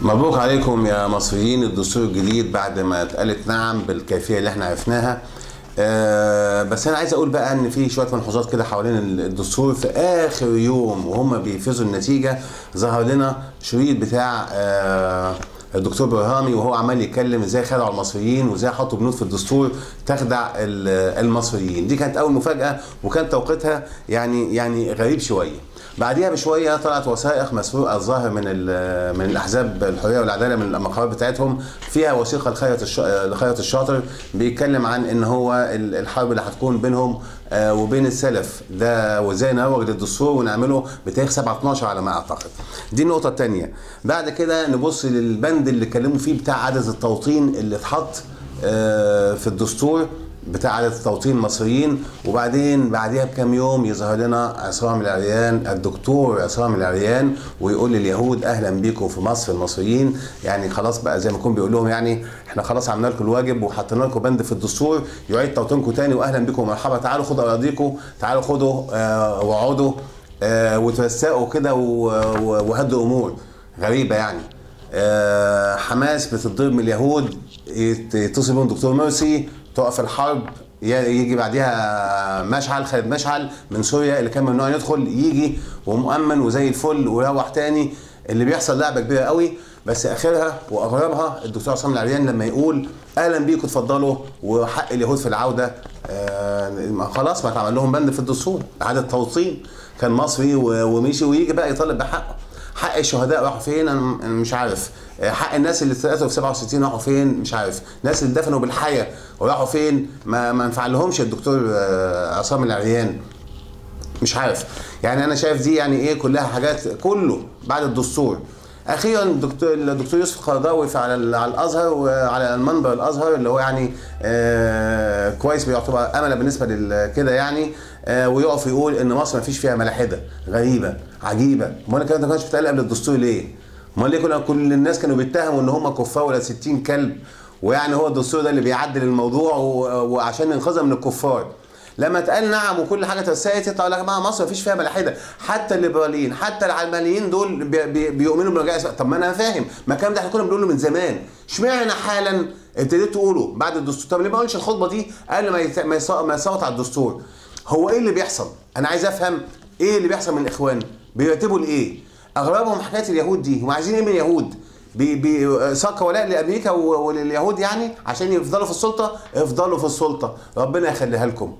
مبروك عليكم يا مصريين الدستور الجديد بعد ما اتقالت نعم بالكيفيه اللي احنا عرفناها. بس انا عايز اقول بقى ان في شويه ملحوظات كده حوالين الدستور. في اخر يوم وهم بيفرزوا النتيجه ظهر لنا شريط بتاع الدكتور برهامي وهو عمال يتكلم ازاي خدعوا المصريين وازاي حطوا بنود في الدستور تخدع المصريين. دي كانت اول مفاجاه وكان توقيتها يعني غريب شويه. بعديها بشويه طلعت وثائق مسروقه الظاهر من الاحزاب الحريه والعداله من المقالات بتاعتهم، فيها وثيقه لخيرت الشاطر بيتكلم عن ان هو الحرب اللي هتكون بينهم وبين السلف ده، وازاي نروج للدستور ونعمله بتاريخ 7/12 على ما اعتقد. دي النقطه الثانيه. بعد كده نبص للبند اللي اتكلموا فيه بتاع عدد التوطين اللي اتحط في الدستور بتاع عدد التوطين المصريين، وبعدين بعديها بكام يوم يظهر لنا عصام العريان، الدكتور عصام العريان، ويقول لليهود اهلا بيكم في مصر المصريين. يعني خلاص بقى زي ما يكون بيقول لهم يعني احنا خلاص عملنا لكم الواجب وحطينا لكم بند في الدستور يعيد توطينكم تاني، واهلا بيكم ومرحبا، تعالوا خدوا اراضيكم، تعالوا خدوا واقعدوا وتوسعوا كده وهدوا امور غريبه يعني. حماس بتتضرب من اليهود، يتصل بهم دكتور مرسي توقف الحرب، يجي بعديها مشعل خالد مشعل من سوريا اللي كان ممنوع يدخل يجي ومؤمن وزي الفل ويروح تاني. اللي بيحصل لعبه كبيره قوي، بس اخرها واغربها الدكتور عصام العريان لما يقول اهلا بيكم اتفضلوا وحق اليهود في العوده. خلاص ما اتعمل لهم بند في الدستور اعاده توطين، كان مصري ومشي، ويجي بقى يطالب بحقه. حق الشهداء راحوا فين؟ انا مش عارف. حق الناس اللي اتقتلوا في 67 راحوا فين؟ مش عارف. الناس اللي دفنوا بالحياه وراحوا فين؟ ما نفعلهمش الدكتور عصام العريان. مش عارف. يعني انا شايف دي يعني ايه كلها حاجات كله بعد الدستور. اخيرا الدكتور يوسف القرضاوي على الازهر وعلى المنبر الازهر اللي هو يعني كويس، بيعتبر امله بالنسبه لكده يعني، ويقف يقول ان مصر ما فيش فيها ملاحده. غريبه عجيبه. امال الكلام ده ما كانش بيتقال قبل الدستور ليه؟ امال ليه كل الناس كانوا بيتهموا ان هم كفار ولا 60 كلب، ويعني هو الدستور ده اللي بيعدل الموضوع وعشان ينقذها من الكفار. لما اتقال نعم وكل حاجه اتوسعت يطلع يا جماعه مصر مفيش فيها ملاحده، حتى الليبراليين حتى العلمانيين دول بيؤمنوا برجاء. طب ما انا فاهم، ما الكلام ده احنا كنا بنقوله من زمان، اشمعنى حالا ابتديت تقوله بعد الدستور؟ طب ليه ما قلتش الخطبه دي قبل ما يصوت على الدستور؟ هو ايه اللي بيحصل؟ انا عايز افهم ايه اللي بيحصل من الاخوان، بيرتبوا لايه؟ اغربهم حكايه اليهود دي، هم عايزين ايه من اليهود؟ بيساق ولاء لامريكا ولليهود يعني عشان يفضلوا في السلطه. افضلوا في السلطه، ربنا يخليها لكم.